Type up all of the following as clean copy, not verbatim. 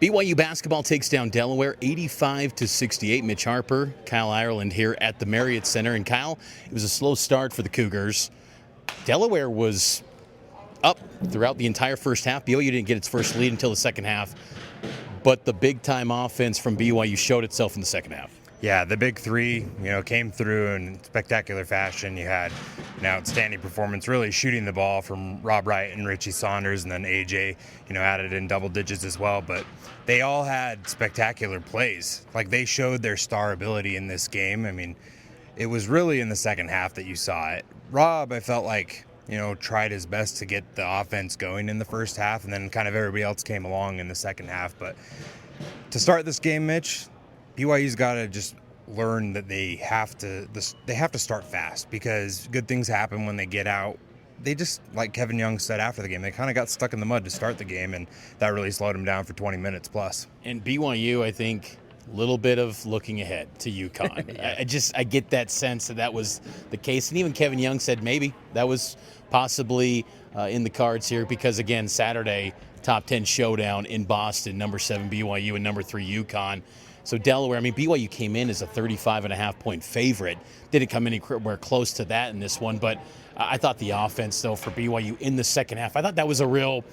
BYU basketball takes down Delaware 85-68. Mitch Harper, Kyle Ireland here at the Marriott Center. And Kyle, it was a slow start for the Cougars. Delaware was up throughout the entire first half. BYU didn't get its first lead until the second half. But the big-time offense from BYU showed itself in the second half. Yeah, the big three, came through in spectacular fashion. You had an outstanding performance, really shooting the ball from Wright and Richie Saunders, and then AJ, added in double digits as well. But they all had spectacular plays. Like, they showed their star ability in this game. I mean, it was really in the second half that you saw it. Rob, I felt like, tried his best to get the offense going in the first half, and then kind of everybody else came along in the second half. But to start this game, Mitch, BYU's got to just learn that they have to start fast, because good things happen when they get out. They just, like Kevin Young said after the game, they kind of got stuck in the mud to start the game, and that really slowed them down for 20 minutes plus. And BYU, I think, a little bit of looking ahead to UConn. Yeah. I get that sense that was the case. And even Kevin Young said maybe that was possibly in the cards here, because, again, Saturday, top 10 showdown in Boston, number 7 BYU and number 3 UConn. So Delaware, BYU came in as a 35.5-point favorite. Didn't come anywhere close to that in this one, but I thought the offense, though, for BYU in the second half, I thought that was a real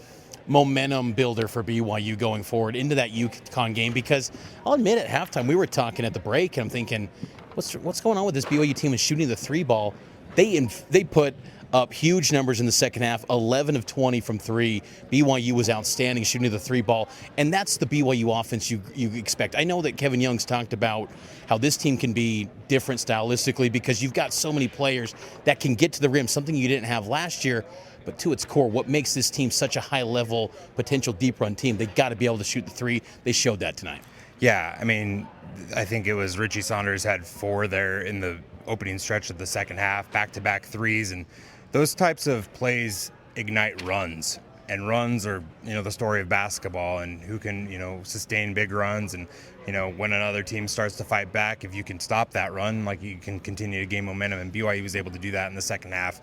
momentum builder for BYU going forward into that UConn game, because I'll admit at halftime we were talking at the break, and I'm thinking, what's going on with this BYU team is shooting the three ball. They put up huge numbers in the second half, 11 of 20 from three. BYU was outstanding shooting the three ball, and that's the BYU offense you expect. I know that Kevin Young's talked about how this team can be different stylistically because you've got so many players that can get to the rim, something you didn't have last year. But to its core, what makes this team such a high-level potential deep-run team? They've got to be able to shoot the three. They showed that tonight. Yeah, I think it was Richie Saunders had 4 there in the opening stretch of the second half, back-to-back threes, and those types of plays ignite runs, and runs are, the story of basketball, and who can, sustain big runs, and, when another team starts to fight back, if you can stop that run, like, you can continue to gain momentum, and BYU was able to do that in the second half.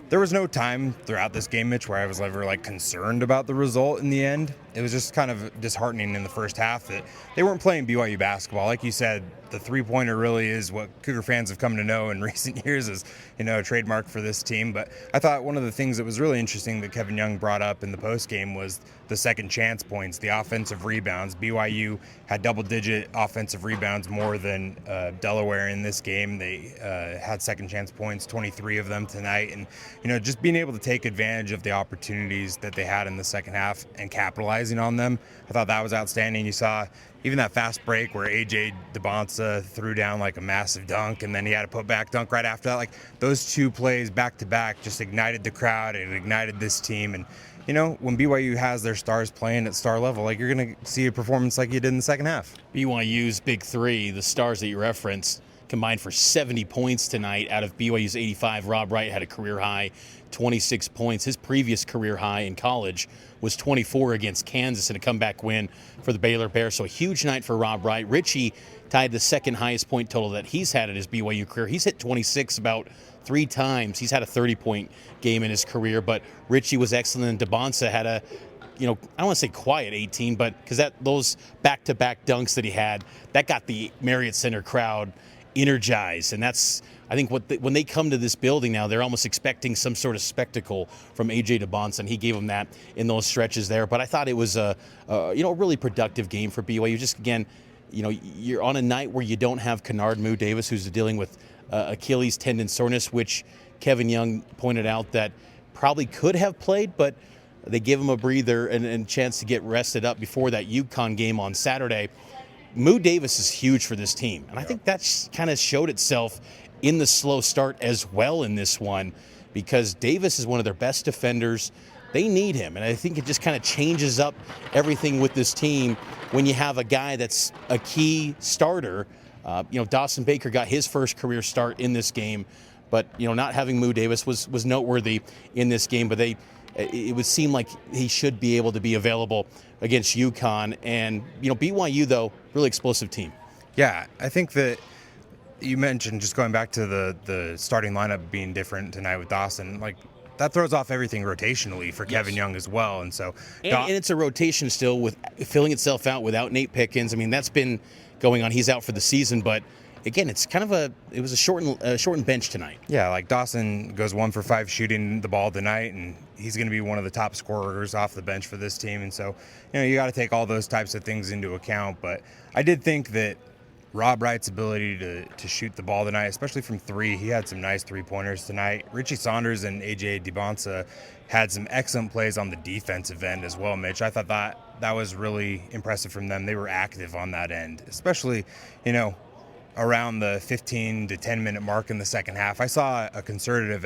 There was no time throughout this game, Mitch, where I was ever concerned about the result in the end. It was just kind of disheartening in the first half that they weren't playing BYU basketball. Like you said, the three-pointer really is what Cougar fans have come to know in recent years as, a trademark for this team. But I thought one of the things that was really interesting that Kevin Young brought up in the postgame was the second chance points, the offensive rebounds. BYU had double-digit offensive rebounds more than Delaware in this game. They had second chance points, 23 of them tonight. And, just being able to take advantage of the opportunities that they had in the second half and capitalizing on them, I thought that was outstanding. You saw even that fast break where AJ Dybantsa threw down a massive dunk, and then he had a put-back dunk right after that. Those two plays back-to-back just ignited the crowd and ignited this team. And, when BYU has their stars playing at star level, you're going to see a performance like you did in the second half. BYU's big three, the stars that you referenced, combined for 70 points tonight out of BYU's 85. Wright had a career-high 26 points. His previous career high in college was 24 against Kansas in a comeback win for the Baylor Bears. So a huge night for Wright. Richie tied the second highest point total that he's had in his BYU career. He's hit 26 about 3 times. He's had a 30-point game in his career, but Richie was excellent. And Dybantsa had a, I don't want to say quiet 18, but because those back-to-back dunks that he had, that got the Marriott Center crowd energized. And that's, I think, when they come to this building now, they're almost expecting some sort of spectacle from AJ Dybantsa, and he gave them that in those stretches there. But I thought it was a really productive game for BYU. Just, again, you're on a night where you don't have Kennard Moo Davis, who's dealing with Achilles tendon soreness, which Kevin Young pointed out that probably could have played, but they give him a breather and chance to get rested up before that UConn game on Saturday. Moo Davis is huge for this team, and I think that's kind of showed itself in the slow start as well in this one, because Davis is one of their best defenders. They need him, and I think it just kind of changes up everything with this team when you have a guy that's a key starter. Dawson Baker got his first career start in this game, but not having Moo Davis was noteworthy in this game. But it would seem like he should be able to be available against UConn. And BYU, though, really explosive team. Yeah, I think that you mentioned, just going back to the starting lineup being different tonight with Dawson, that throws off everything rotationally for Kevin Young as well. And so, and it's a rotation still with filling itself out without Nate Pickens. I mean, that's been going on. He's out for the season, but again, it's kind of it was a shortened bench tonight. Yeah, like Dawson goes 1 for 5 shooting the ball tonight, and he's going to be one of the top scorers off the bench for this team. And so, you got to take all those types of things into account. But I did think that Rob Wright's ability to shoot the ball tonight, especially from 3, he had some nice 3-pointers tonight. Richie Saunders and AJ Dybantsa had some excellent plays on the defensive end as well, Mitch. I thought that was really impressive from them. They were active on that end, especially, around the 15 to 10-minute mark in the second half. I saw a concerted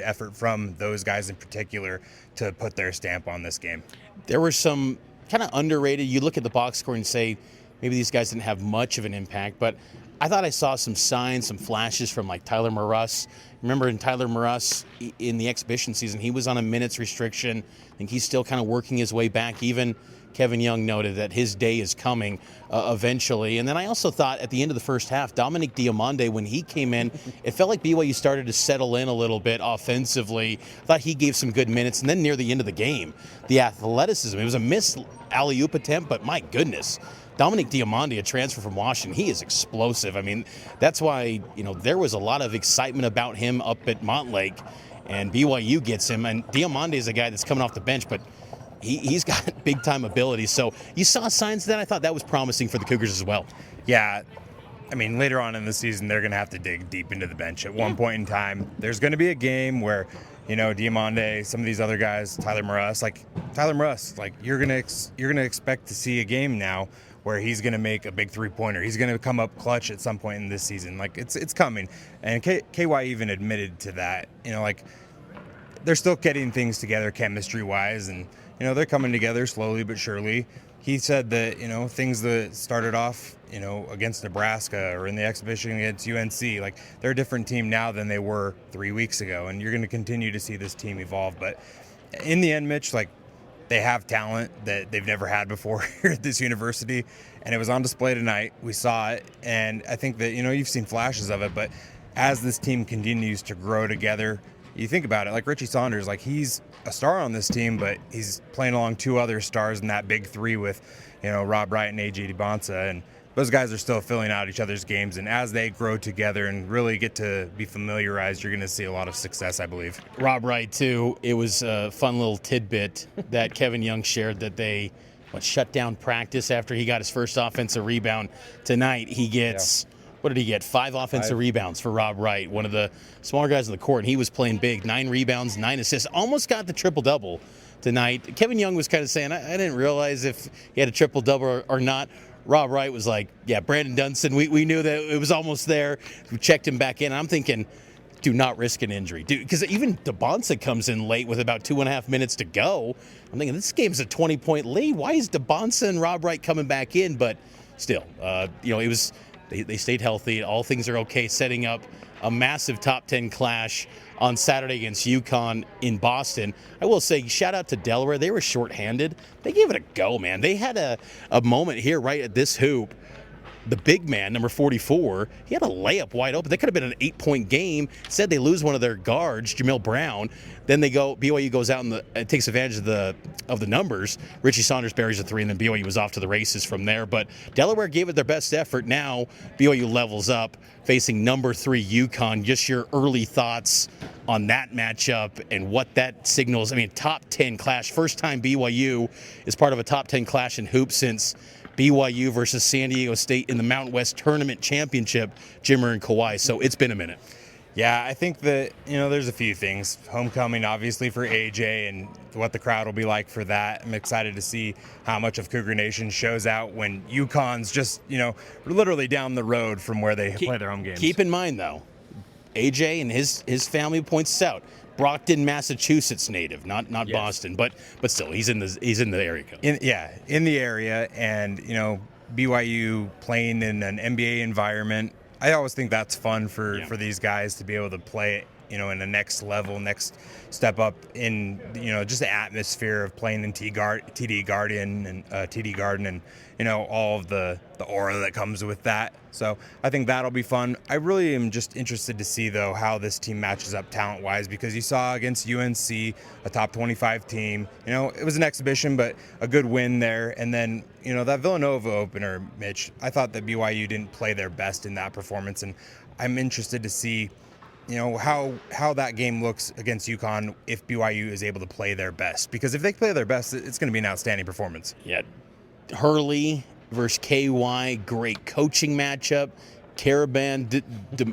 effort from those guys in particular to put their stamp on this game. There were some kind of underrated. You look at the box score and say, maybe these guys didn't have much of an impact, but I thought I saw some signs, some flashes from like Tyler Moross. Remember in Tyler Moross in the exhibition season, he was on a minutes restriction. I think he's still kind of working his way back. Even Kevin Young noted that his day is coming eventually. And then I also thought at the end of the first half, Dominic Diamande, when he came in, it felt like BYU started to settle in a little bit offensively. I thought he gave some good minutes. And then near the end of the game, the athleticism, it was a missed alley-oop attempt, but my goodness, Dominic Diamande, a transfer from Washington, he is explosive. I mean, that's why, there was a lot of excitement about him up at Montlake, and BYU gets him. And Diamande is a guy that's coming off the bench, but he's got big-time ability. So you saw signs of that. I thought that was promising for the Cougars as well. Yeah. I mean, later on in the season, they're going to have to dig deep into the bench. At one point in time, there's going to be a game where, Diamande, some of these other guys, Tyler Moross, you're gonna expect to see a game now where he's going to make a big 3-pointer. He's going to come up clutch at some point in this season. Like, it's coming. And KY even admitted to that. They're still getting things together chemistry-wise, and they're coming together slowly but surely. He said that, things that started off, against Nebraska or in the exhibition against UNC, like, they're a different team now than they were 3 weeks ago, and you're going to continue to see this team evolve. But in the end, Mitch, they have talent that they've never had before here at this university, and it was on display tonight. We saw it, and I think that, you've seen flashes of it, but as this team continues to grow together, you think about it, like Richie Saunders, he's a star on this team, but he's playing along 2 other stars in that big 3 with, Rob Wright and AJ Dybantsa, and those guys are still filling out each other's games, and as they grow together and really get to be familiarized, you're going to see a lot of success, I believe. Rob Wright, too. It was a fun little tidbit that Kevin Young shared that they shut down practice after he got his first offensive rebound tonight. He gets... Yeah. What did he get? 5 offensive rebounds for Rob Wright, one of the smaller guys on the court, and he was playing big. 9 rebounds, 9 assists, almost got the triple-double tonight. Kevin Young was kind of saying, I didn't realize if he had a triple-double or not. Rob Wright was like, yeah, Brandon Dunston, we knew that it was almost there. We checked him back in. I'm thinking, do not risk an injury. Because even Dybantsa comes in late with about 2.5 minutes to go. I'm thinking, this game's a 20-point lead. Why is Dybantsa and Rob Wright coming back in? But still, it was... They stayed healthy. All things are okay, setting up a massive top 10 clash on Saturday against UConn in Boston. I will say, shout out to Delaware. They were shorthanded. They gave it a go, man. They had a moment here right at this hoop. The big man, number 44, he had a layup wide open. That could have been an 8-point game. Instead, they lose one of their guards, Jamil Brown. Then BYU goes out and takes advantage of the numbers. Richie Saunders buries a 3, and then BYU was off to the races from there. But Delaware gave it their best effort. Now BYU levels up, facing number 3 UConn. Just your early thoughts on that matchup and what that signals. I mean, top 10 clash. First time BYU is part of a top 10 clash in hoops since BYU versus San Diego State in the Mountain West Tournament Championship, Jimmer and Kawhi. So it's been a minute. Yeah, I think that, there's a few things. Homecoming, obviously, for AJ and what the crowd will be like for that. I'm excited to see how much of Cougar Nation shows out when UConn's just, literally down the road from where they play their home games. Keep in mind, though, AJ and his family points this out. Brockton, Massachusetts native, not yes. Boston, but still, he's in the area code. In the area, and BYU playing in an NBA environment. I always think that's fun for these guys to be able to play in a next level, next step up in, just the atmosphere of playing in TD Garden and, all of the aura that comes with that. So I think that'll be fun. I really am just interested to see, though, how this team matches up talent-wise, because you saw against UNC, a top 25 team, it was an exhibition, but a good win there. And then, that Villanova opener, Mitch, I thought that BYU didn't play their best in that performance, and I'm interested to see how that game looks against UConn if BYU is able to play their best. Because if they play their best, it's going to be an outstanding performance. Yeah. Hurley versus KY, great coaching matchup. Caravan,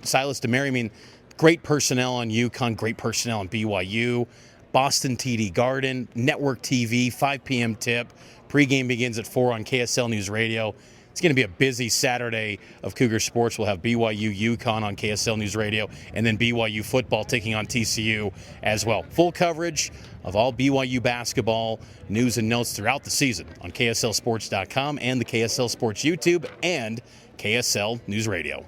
Silas DeMary, I mean, great personnel on UConn, great personnel on BYU. Boston TD Garden, Network TV, 5 p.m. tip. Pregame begins at 4 on KSL NewsRadio. It's going to be a busy Saturday of Cougar sports. We'll have BYU UConn on KSL NewsRadio, and then BYU football taking on TCU as well. Full coverage of all BYU basketball news and notes throughout the season on KSLSports.com and the KSL Sports YouTube and KSL News Radio.